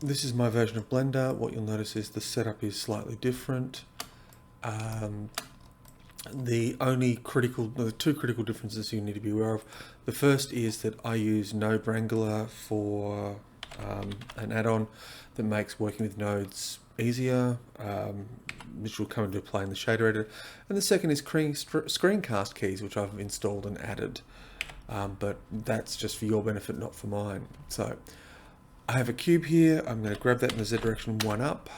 This is my version of Blender. What you'll notice is the setup is slightly different. The two critical differences you need to be aware of. The first is that I use Node Wrangler for an add-on that makes working with nodes easier, which will come into play in the shader editor. And the second is screencast keys, which I've installed and added. But that's just for your benefit, not for mine. So I have a cube here. I'm going to grab that in the Z direction, one up.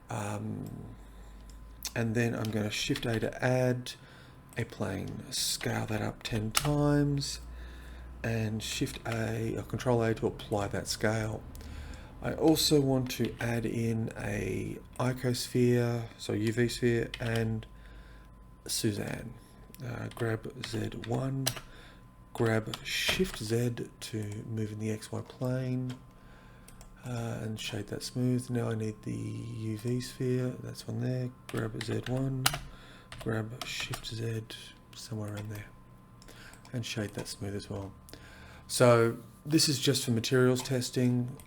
And then I'm going to Shift A to add a plane, scale that up 10 times, and Shift A or Control A to apply that scale. I also want to add in a icosphere, so UV sphere, and Suzanne. Grab Z1, grab Shift Z to move in the XY plane, and shade that smooth. Now I need the UV sphere, that's one there. Grab Z1, grab Shift Z somewhere around there, and shade that smooth as well. So this is just for materials testing.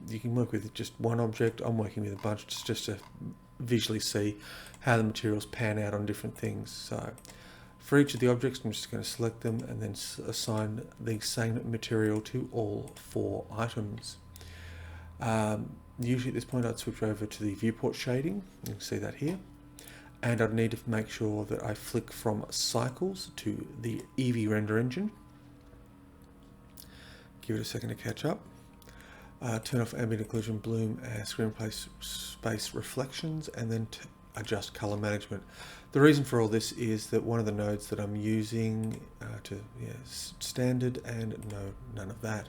You can work with just one object. I'm working with a bunch just to visually see how the materials pan out on different things. So for each of the objects, I'm just going to select them and then assign the same material to all 4 items. Usually at this point I'd switch over to the viewport shading. You can see that here. And I'd need to make sure that I flick from cycles to the Eevee render engine. Give it a second to catch up. Turn off ambient occlusion, bloom, and screen space reflections, and then adjust color management. The reason for all this is that one of the nodes that I'm using standard, and no, none of that.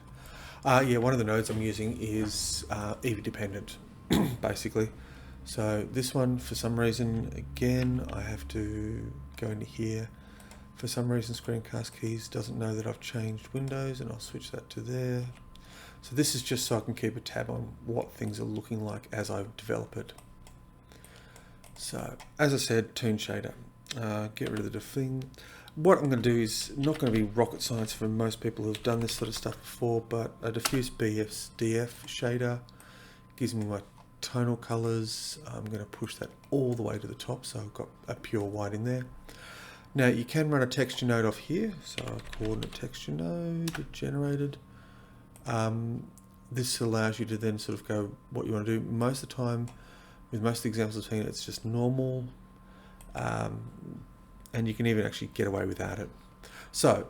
One of the nodes I'm using is Eevee dependent, basically. So this one, for some reason, again, I have to go into here. For some reason, screencast keys doesn't know that I've changed windows, and I'll switch that to there. So this is just so I can keep a tab on what things are looking like as I develop it. So, as I said, Toon Shader. Get rid of the thing. What I'm going to do is not going to be rocket science for most people who have done this sort of stuff before, but a diffuse BSDF shader gives me my tonal colors. I'm going to push that all the way to the top, so I've got a pure white in there. Now you can run a texture node off here, so coordinate texture node generated. This allows you to then sort of go what you want to do. Most of the time, with most of the examples I've seen, it's just normal, and you can even actually get away without it. So,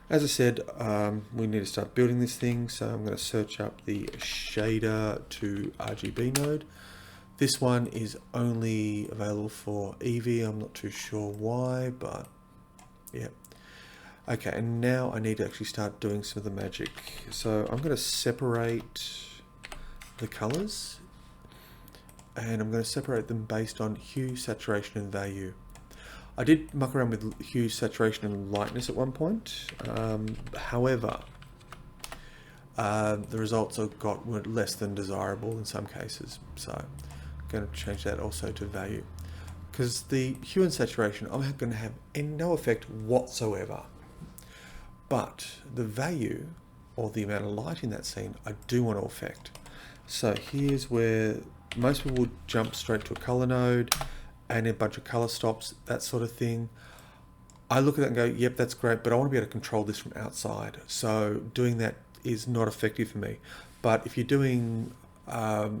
as I said, we need to start building this thing, so I'm going to search up the shader to RGB node. This one is only available for Eevee. I'm not too sure why, but yeah. Okay, and now I need to actually start doing some of the magic. So I'm going to separate the colors, and I'm going to separate them based on hue, saturation, and value. I did muck around with hue, saturation, and lightness at one point. However, the results I got were less than desirable in some cases. So I'm going to change that also to value, because the hue and saturation I'm going to have no effect whatsoever. But the value, or the amount of light in that scene, I do want to affect. So here's where most people would jump straight to a color node and a bunch of color stops, that sort of thing. I look at that and go, yep, that's great, but I want to be able to control this from outside. So doing that is not effective for me. But if you're doing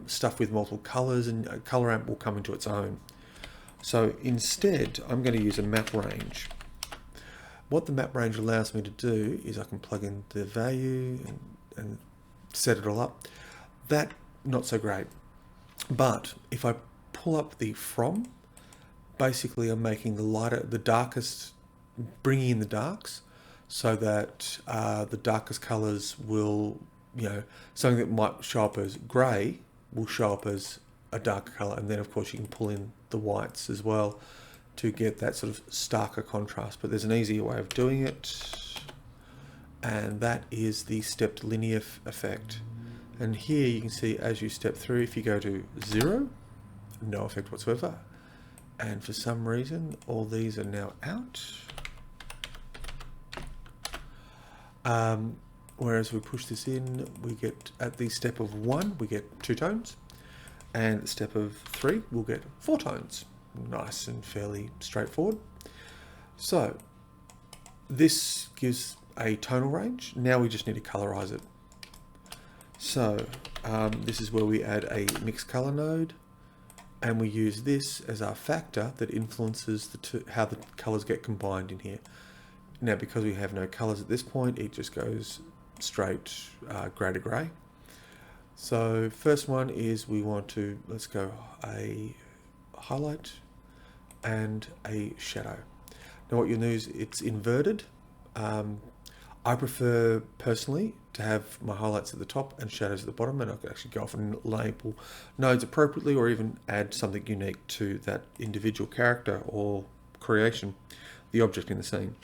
stuff with multiple colors, and a color amp will come into its own. So instead, I'm going to use a map range. What the map range allows me to do is I can plug in the value and set it all up. That, not so great. But if I pull up the from, basically I'm making the darkest, bringing in the darks, so that the darkest colors will, something that might show up as grey will show up as a darker color. And then of course you can pull in the whites as well to get that sort of starker contrast. But there's an easier way of doing it, and that is the stepped linear effect. And here you can see as you step through, if you go to 0, no effect whatsoever. And for some reason, all these are now out. Whereas we push this in, we get at the step of 1, we get 2 tones, and at the step of 3, we'll get 4 tones. Nice and fairly straightforward. So this gives a tonal range. Now we just need to colorize it. So this is where we add a mixed color node, and we use this as our factor that influences how the colors get combined in here. Now, because we have no colors at this point, it just goes straight gray to gray. So first one is we want to, let's go a highlight and a shadow. Now what you'll notice, it's inverted. I prefer personally to have my highlights at the top and shadows at the bottom, and I can actually go off and label nodes appropriately, or even add something unique to that individual character or creation, the object in the scene.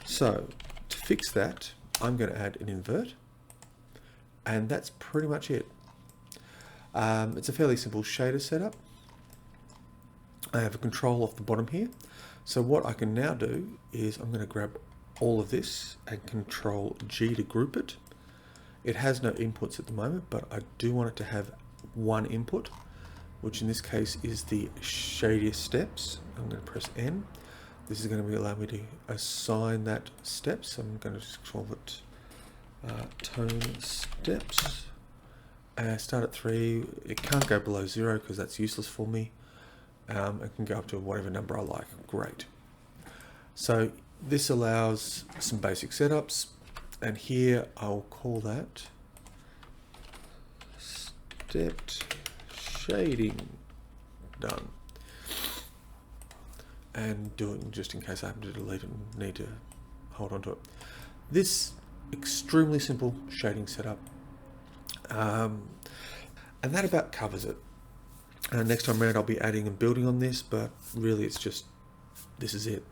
So to fix that, I'm going to add an invert, and that's pretty much it. It's a fairly simple shader setup. I have a control off the bottom here. So what I can now do is I'm going to grab all of this and Control G to group it. It has no inputs at the moment, but I do want it to have one input, which in this case is the shadiest steps. I'm going to press N. This is going to allow me to assign that step, so I'm going to just call it tone steps. Start at 3. It can't go below 0 because that's useless for me. It can go up to whatever number I like. Great. So this allows some basic setups, and here I'll call that stepped shading. Done. And do it just in case I happen to delete it and need to hold on to it. This extremely simple shading setup, and that about covers it. Next time around I'll be adding and building on this, but really it's just, this is it.